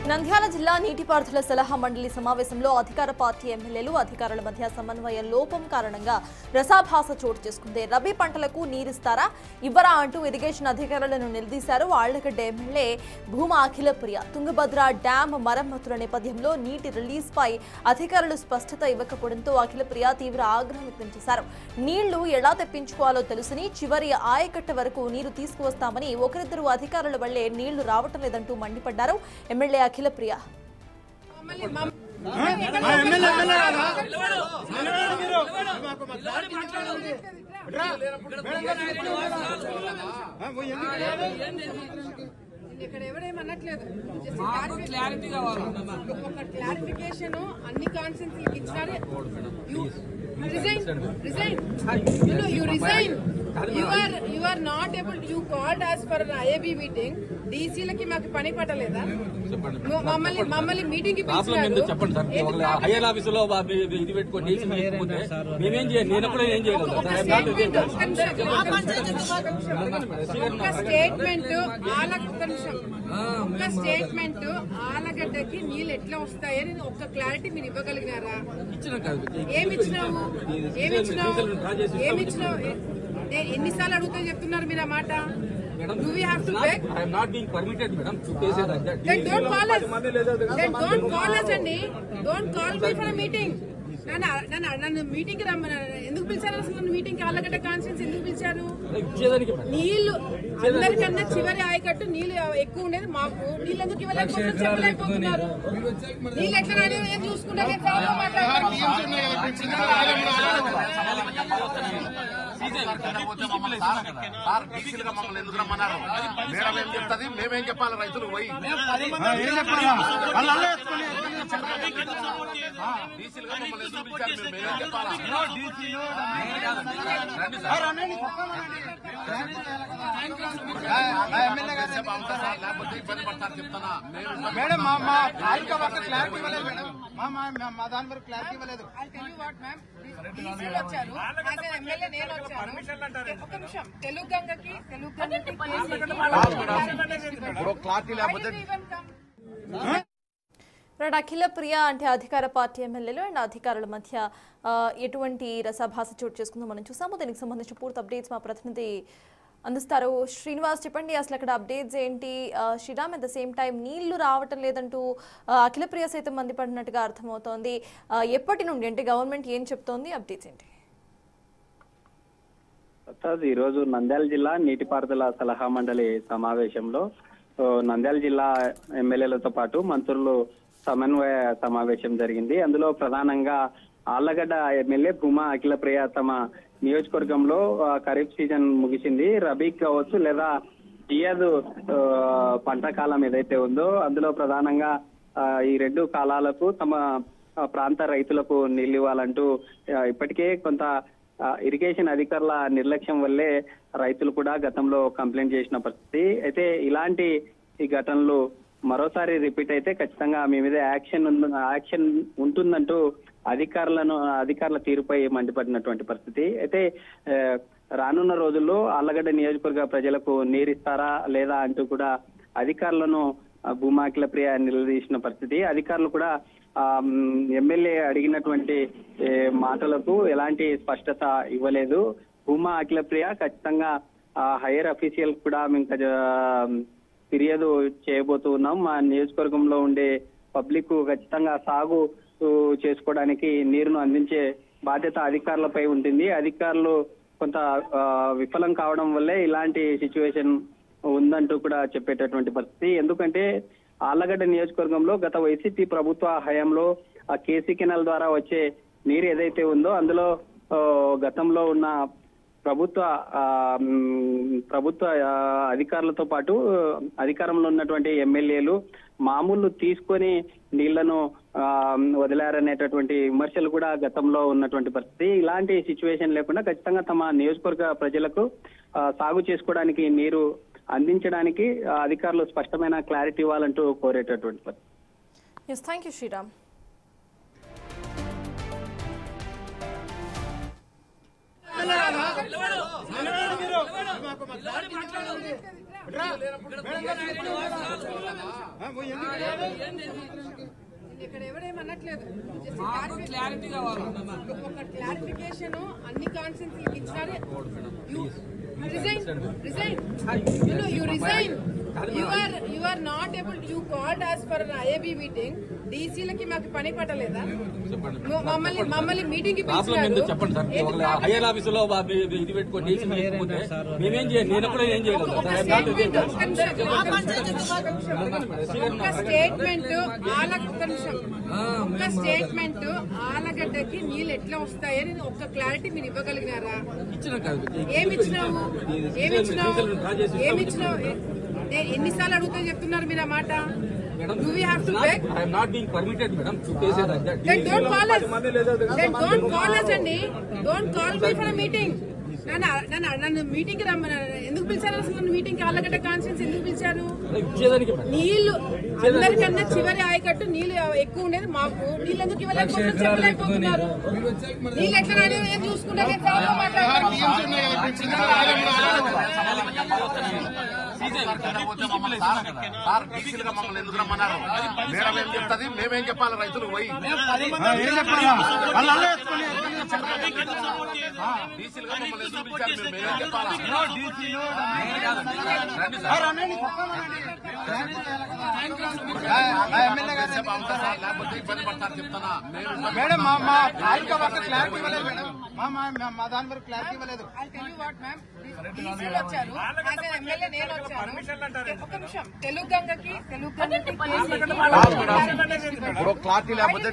నంద్యాల జిల్లా నీటిపారుదల సలహా మండలి సమావేశంలో అధికార పార్టీ ఎమ్మెల్యేలు అధికారుల మధ్య సమన్వయ లోపం కారణంగా రసాభాస చోటు చేసుకుంది. రబీ పంటలకు నీరిస్తారా ఇవ్వరా అంటూ ఇరిగేషన్ అధికారులను నిలదీశారు ఆళ్లగడ్డ ఎమ్మెల్యే భూమా అఖిలప్రియ. తుంగభద్ర డ్యాం మరమ్మతుల నేపథ్యంలో నీటి రిలీజ్ పై అధికారులు స్పష్టత ఇవ్వకపోవడంతో అఖిలప్రియ తీవ్ర ఆగ్రహం వ్యక్తం చేశారు. నీళ్లు ఎలా తెప్పించుకోవాలో తెలుసుని చివరి ఆయకట్ట వరకు నీరు తీసుకువస్తామని ఒకరిద్దరు అధికారుల వల్లే నీళ్లు రావటం లేదంటూ మండిపడ్డారు ఎమ్మెల్యే అఖిలప్రియ. ఇక్కడ ఎవరేమనట్లేదు, ఒక క్లారిఫికేషన్ అన్ని కాన్స్టిట్యూన్సీలకు ఇచ్చినారు. You are not able to, you called us for an IAB meeting. డీసీలకి మాకు పని పట్టలేదా? మమ్మల్ని మీటింగ్ కి పిలిచారు. చెప్పండి సార్, హైయర్ ఆఫీసులో ఇది పెట్టుకోండి. మేమేం చేయాలి? నేను కూడా ఏం చేయగలను? ఒక స్టేట్మెంట్ ఆలగడ్డకి నీళ్ళు ఎట్లా వస్తాయని ఒక క్లారిటీ మీరు ఇవ్వగలిగినారా? ఏమిచ్చినావు? ఎన్నిసార్లు అడుగుతా చెప్తున్నారు మీరు ఆ మాట? Do we have to beg? I am not being permitted, madam, to say that. Then don't call us. Then don't call us, Andy. Don't call me for a meeting. నన్ను మీటింగ్ ఎందుకు పిలిచారు? అసలు నన్ను మీటింగ్ ఆలగడ్డ కాన్స్టిట్యూన్సీ ఎందుకు పిలిచారు? నీళ్లు అందరికన్నా చివరి ఆయకట్టు నీళ్లు ఎక్కువ ఉండేది మాకు. నీళ్ళు ఎందుకు ఇవ్వలేకపోతున్నారు? చెప్పలేకపోతున్నారు. నీళ్ళు ఎట్లా ఏం చూసుకుంటారు? మమ్మల్ని ఎందుకు రమ్మన్నారు? మేడం ఏం చెప్తుంది, మేమేం చెప్పాలి? రైతులు పోయి డీసీలుగా మమ్మల్ని ఎందుకు పిలిచారు? మేమేం చెప్పాలా? లేకపోతే ఇబ్బంది పడతారు చెప్తానా? మేడం మా క్లారిటీ ఇవ్వలేదు. మేడం మా దాని వరకు క్లారిటీ ఇవ్వలేదు. వచ్చారు ఎమ్మెల్యే, నేను వచ్చాను. ఒక నిమిషం, తెలుగు గంగకి క్లారిటీ లేకపోతే అఖిలప్రియ అంటే అధికార పార్టీ ఎమ్మెల్యేలు అండ్ అధికారుల మధ్య ఎటువంటి రసాభాస చోటు చేసుకుందో మనం చూసాము. దీనికి సంబంధించిన పూర్తి అప్డేట్స్ మా ప్రతినిధి అందిస్తారు. శ్రీనివాస్, చెప్పండి అసలు అక్కడ అప్డేట్స్ ఏంటి? Sriram at the same time నీళ్లు రావటం లేదంటూ అఖిలప్రియ సైతం మండిపడినట్టుగా అర్థమవుతోంది. ఎప్పటి నుండి అంటే గవర్నమెంట్ ఏం చెప్తోంది? అప్డేట్స్ ఏంటి? ఈరోజు నంద్యాల జిల్లా నీటిపారుదల సలహా మండలి సమావేశంలో నంద్యాల జిల్లా ఎమ్మెల్యేలతో పాటు మంత్రులు సమన్వయ సమావేశం జరిగింది. అందులో ప్రధానంగా ఆళ్లగడ్డ ఎమ్మెల్యే భూమా అఖిలప్రియ తమ నియోజకవర్గంలో ఖరీఫ్ సీజన్ ముగిసింది. రబీ కావచ్చు లేదా జియాదు పంట కాలం ఏదైతే ఉందో అందులో ప్రధానంగా ఈ రెండు కాలాలకు తమ ప్రాంత రైతులకు నీళ్లు ఇవ్వాలంటూ ఇప్పటికే కొంత ఇరిగేషన్ అధికారుల నిర్లక్ష్యం వల్లే రైతులు కూడా గతంలో కంప్లైంట్ చేసిన పరిస్థితి. అయితే ఇలాంటి ఈ ఘటనలు మరోసారి రిపీట్ అయితే ఖచ్చితంగా మీ మీద యాక్షన్ ఉంటుందంటూ అధికారుల తీరుపై మండిపడినటువంటి పరిస్థితి. అయితే రానున్న రోజుల్లో ఆళ్లగడ్డ నియోజకవర్గ ప్రజలకు నీరిస్తారా లేదా అంటూ కూడా అధికారులను భూమా అఖిలప్రియ నిలదీసిన పరిస్థితి. అధికారులు కూడా ఎమ్మెల్యే అడిగినటువంటి మాటలకు ఎలాంటి స్పష్టత ఇవ్వలేదు. భూమా అఖిలప్రియ ఖచ్చితంగా హైయర్ అఫీషియల్ కూడా మేము ఫిర్యాదు చేయబోతూ ఉన్నాం. మా నియోజకవర్గంలో ఉండే పబ్లిక్ ఖచ్చితంగా సాగు చేసుకోవడానికి నీరును అందించే బాధ్యత అధికారులపై ఉంటుంది. అధికారులు కొంత విఫలం కావడం వల్లే ఇలాంటి సిచ్యువేషన్ ఉందంటూ కూడా చెప్పేటటువంటి పరిస్థితి. ఎందుకంటే ఆళ్లగడ్డ నియోజకవర్గంలో గత వైసీపీ ప్రభుత్వ హయాంలో ఆ కేసీ కెనాల్ ద్వారా వచ్చే నీరు ఏదైతే ఉందో అందులో గతంలో ఉన్న ప్రభుత్వ అధికారులతో పాటు అధికారంలో ఉన్నటువంటి ఎమ్మెల్యేలు మామూలు తీసుకొని నీళ్లను వదిలారనేటటువంటి విమర్శలు కూడా గతంలో ఉన్నటువంటి పరిస్థితి. ఇలాంటి సిచ్యువేషన్ లేకుండా ఖచ్చితంగా తమ నియోజకవర్గ ప్రజలకు సాగు చేసుకోవడానికి నీరు అందించడానికి అధికారులు స్పష్టమైన క్లారిటీ ఇవ్వాలంటూ కోరేటటువంటి పరిస్థితి. Yes, thank you, Sriram. Madam ఇక్కడ ఎవరేమనట్లేదు. క్లారిటీ కావాలి. ఒక క్లారిఫికేషన్ అన్ని కాన్స్టిట్యూన్సీలకు ఇచ్చినారు. You resign. You are not able. You called us for an IAB meeting. డీసీలకి మాకు పని పట్టలేదా? మమ్మల్ని మీటింగ్ కి చెప్పండి సార్. హైయర్ ఆఫీసులో ఇది పెట్టుకొని మేమేం చేయాలి? నేను కూడా ఏం చేయగలను? ఒక స్టేట్మెంట్ ఆలగడ్డకి నీళ్ళు ఎట్లా వస్తాయని ఒక్క క్లారిటీ మీరు ఇవ్వగలిగినారా? ఏమిచ్చినావు? ఎన్నిసార్లు అడుగుతా చెప్తున్నారు మీరు ఆ మాట? Do we have to beg? I am not being permitted, madam, to say that. Then don't call us. Then don't call us, Andy. Don't call me for a meeting. నన్ను మీటింగ్ కి రమ్మన్నారు. ఎందుకు పిలిచారు అసలు? నన్ను మీటింగ్ కి Allagadda constituency ఎందుకు పిలిచారు? నీళ్లు అందరికన్నా చివరి ఆయకట్టు నీళ్లు ఎక్కువ ఉండేది మాకు. నీళ్ళు ఎందుకు ఇవ్వలేకపోతున్నారు? చెప్పలేకపోతున్నారు. నీళ్ళు ఎట్లా ఏం చూసుకుంటారు? సార్ డీసీలుగా మమ్మల్ని ఎందుకు రమ్మన్నారు? మేడం ఏం చెప్తుంది? మేమేం చెప్పాలి? రైతులు పోయి డీసీలుగా మమ్మల్ని ఎందుకు పిలిచారు? మేమేం చెప్పాలా? లేకపోతే ఇబ్బంది పడతారు చెప్తానా? మేడం మా తాలూకా వరకు క్లారిటీ ఇవ్వలేదు మేడం. మా దాని వరకు క్లారిటీ ఇవ్వలేదు. వచ్చారు ఎమ్మెల్యే, నేను వచ్చాను. ఒక నిమిషం. తెలుగు గంగకి క్లారిటీ లేకపోతే